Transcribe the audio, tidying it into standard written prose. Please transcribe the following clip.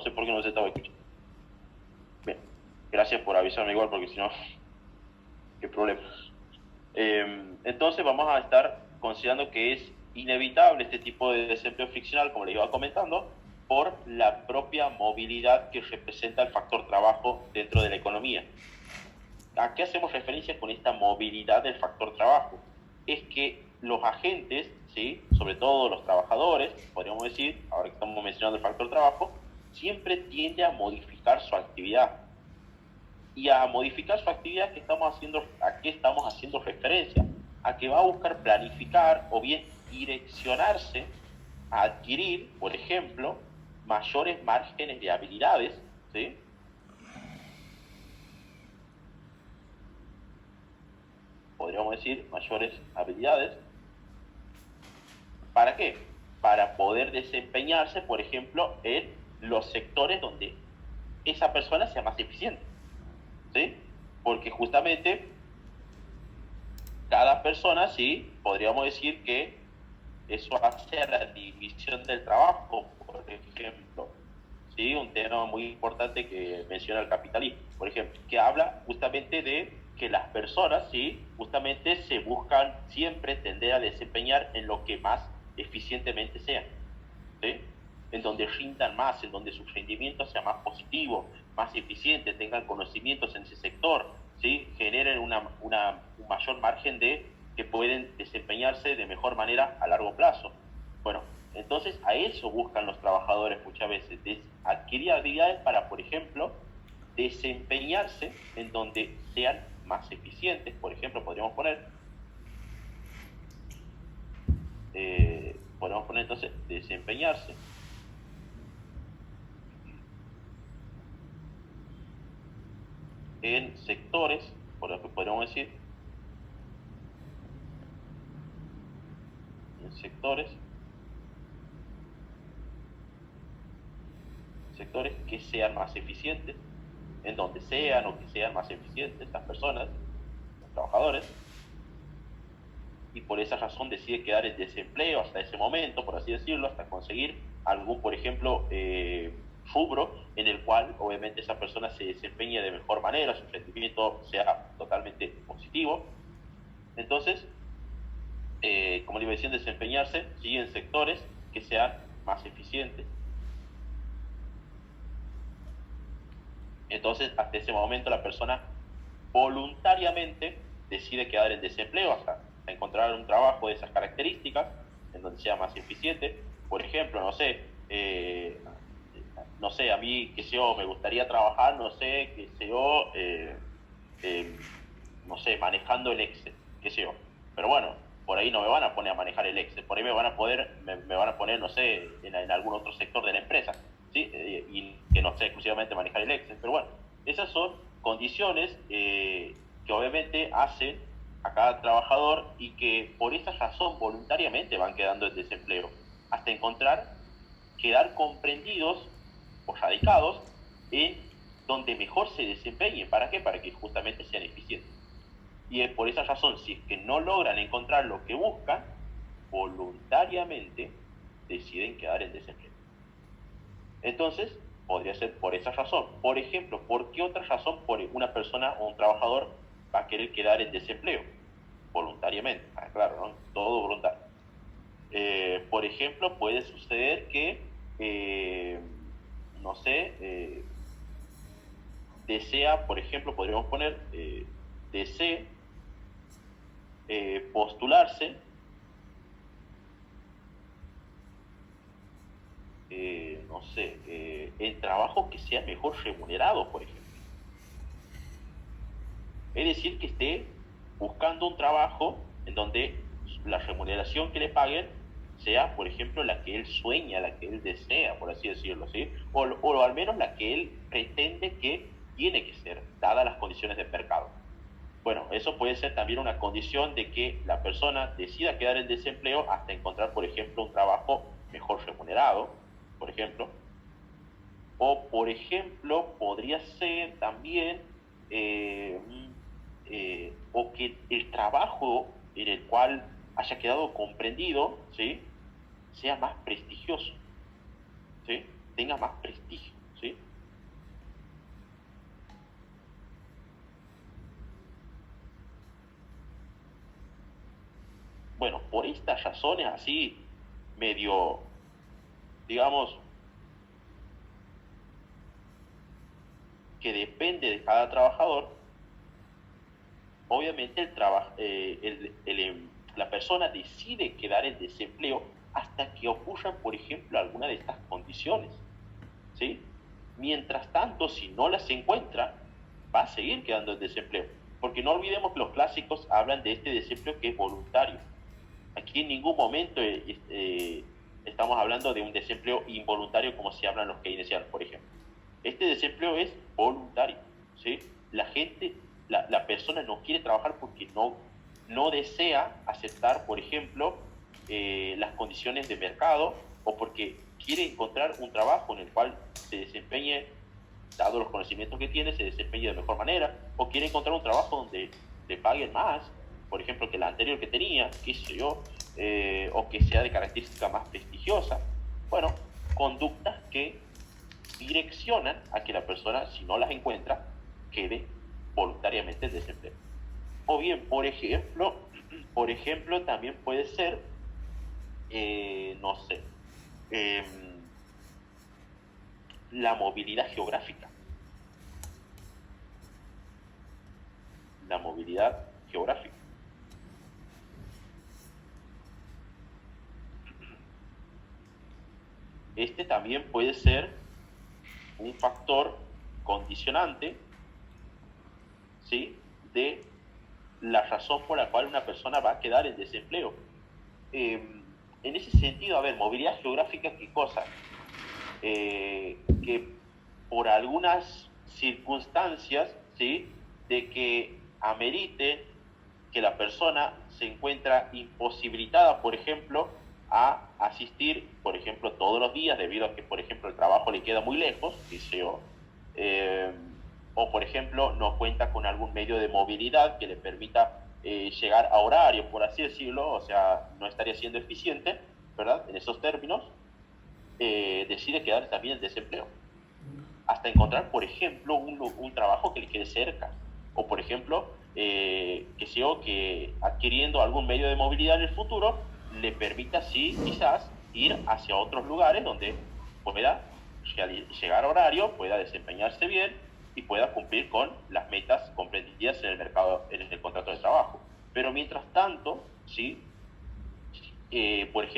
no sé por qué no se estaba escuchando. Bien, gracias por avisarme igual, porque si no, qué problema. Entonces vamos a estar considerando que es inevitable este tipo de desempleo friccional, como les iba comentando, por la propia movilidad que representa el factor trabajo dentro de la economía. ¿A qué hacemos referencia con esta movilidad del factor trabajo? Es que los agentes, ¿sí?, sobre todo los trabajadores, podríamos decir, ahora que estamos mencionando el factor trabajo, siempre tiende a modificar su actividad. Y a modificar su actividad, ¿a qué estamos haciendo referencia? A que va a buscar planificar o bien direccionarse a adquirir, por ejemplo, mayores márgenes de habilidades, ¿sí? Podríamos decir mayores habilidades. ¿Para qué? Para poder desempeñarse, por ejemplo, en los sectores donde esa persona sea más eficiente, ¿sí? Porque justamente cada persona, sí, podríamos decir que eso hace a la división del trabajo, por ejemplo, ¿sí? Un tema muy importante que menciona el capitalismo, por ejemplo, que habla justamente de que las personas, ¿sí?, justamente se buscan siempre tender a desempeñar en lo que más eficientemente sea, ¿sí?, en donde rindan más, en donde su rendimiento sea más positivo, más eficiente, tengan conocimientos en ese sector, ¿sí?, generen un mayor margen de que pueden desempeñarse de mejor manera a largo plazo. Bueno, entonces a eso buscan los trabajadores muchas veces, adquirir habilidades para, por ejemplo, desempeñarse en donde sean más eficientes. Por ejemplo, podemos poner entonces desempeñarse en sectores, por lo que podríamos decir, en sectores que sean más eficientes, en donde sean o que sean más eficientes las personas, los trabajadores, y por esa razón decide quedar en desempleo hasta ese momento, por así decirlo, hasta conseguir algún, por ejemplo, rubro en el cual obviamente esa persona se desempeñe de mejor manera, su rendimiento sea totalmente positivo. Entonces, como le iba diciendo, desempeñarse, ¿sí?, en sectores que sean más eficientes. Entonces, hasta ese momento la persona voluntariamente decide quedar en desempleo hasta encontrar un trabajo de esas características en donde sea más eficiente. Por ejemplo, no sé, a mí, qué sé yo, me gustaría trabajar, no sé, qué sé yo, eh, no sé, manejando el Excel, qué sé yo. Pero bueno, por ahí no me van a poner a manejar el Excel, por ahí me van a poner, no sé, en algún otro sector de la empresa, ¿sí? Y que no sé exclusivamente manejar el Excel. Pero bueno, esas son condiciones que obviamente hacen a cada trabajador y que por esa razón voluntariamente van quedando en desempleo, hasta quedar comprendidos o radicados en donde mejor se desempeñen. ¿Para qué? Para que justamente sean eficientes. Y es por esa razón, si es que no logran encontrar lo que buscan, voluntariamente deciden quedar en desempleo. Entonces, podría ser por esa razón. Por ejemplo, ¿por qué otra razón una persona o un trabajador va a querer quedar en desempleo? Voluntariamente, claro, ¿no? Todo voluntario. Por ejemplo, puede suceder que, no sé, desea, por ejemplo, podríamos poner, desee postularse, no sé, en trabajos que sean mejor remunerados, por ejemplo. Es decir, que esté buscando un trabajo en donde la remuneración que le paguen sea, por ejemplo, la que él sueña, la que él desea, por así decirlo, ¿sí? O al menos la que él pretende que tiene que ser, dadas las condiciones del mercado. Bueno, eso puede ser también una condición de que la persona decida quedar en desempleo hasta encontrar, por ejemplo, un trabajo mejor remunerado, por ejemplo. O, por ejemplo, podría ser también, eh, o que el trabajo en el cual haya quedado comprendido, ¿sí?, sea más prestigioso, ¿sí?, tenga más prestigio. bueno, por estas razones así, medio, digamos, que depende de cada trabajador, obviamente la persona decide quedar en desempleo hasta que ocurran, por ejemplo, alguna de estas condiciones, ¿sí? Mientras tanto, si no las encuentra, va a seguir quedando en desempleo. Porque no olvidemos que los clásicos hablan de este desempleo que es voluntario. Aquí en ningún momento estamos hablando de un desempleo involuntario como se hablan los keynesianos, por ejemplo. Este desempleo es voluntario, ¿sí? La persona no quiere trabajar porque no desea aceptar, por ejemplo, las condiciones de mercado o porque quiere encontrar un trabajo en el cual se desempeñe, dado los conocimientos que tiene, se desempeñe de mejor manera, o quiere encontrar un trabajo donde le paguen más, por ejemplo, que la anterior que tenía, qué sé yo, o que sea de característica más prestigiosa. Bueno, conductas que direccionan a que la persona, si no las encuentra, quede voluntariamente en desempleo. O bien, por ejemplo, también puede ser, no sé, eh, la movilidad geográfica. La movilidad geográfica. Este también puede ser un factor condicionante, ¿sí?, de la razón por la cual una persona va a quedar en desempleo. En ese sentido, a ver, movilidad geográfica, ¿qué cosa? Que por algunas circunstancias, ¿sí?, de que amerite que la persona se encuentra imposibilitada, por ejemplo, a asistir, por ejemplo, todos los días, debido a que, por ejemplo, el trabajo le queda muy lejos, dice yo, o, por ejemplo, no cuenta con algún medio de movilidad que le permita llegar a horario, por así decirlo, o sea, no estaría siendo eficiente, ¿verdad?, en esos términos, decide quedar también en desempleo. Hasta encontrar, por ejemplo, un trabajo que le quede cerca. O, por ejemplo, que adquiriendo algún medio de movilidad en el futuro, le permita, sí, quizás, ir hacia otros lugares donde pueda llegar a horario, pueda desempeñarse bien y pueda cumplir con las metas comprendidas en el mercado, en el contrato de trabajo. Pero mientras tanto, sí, por ejemplo,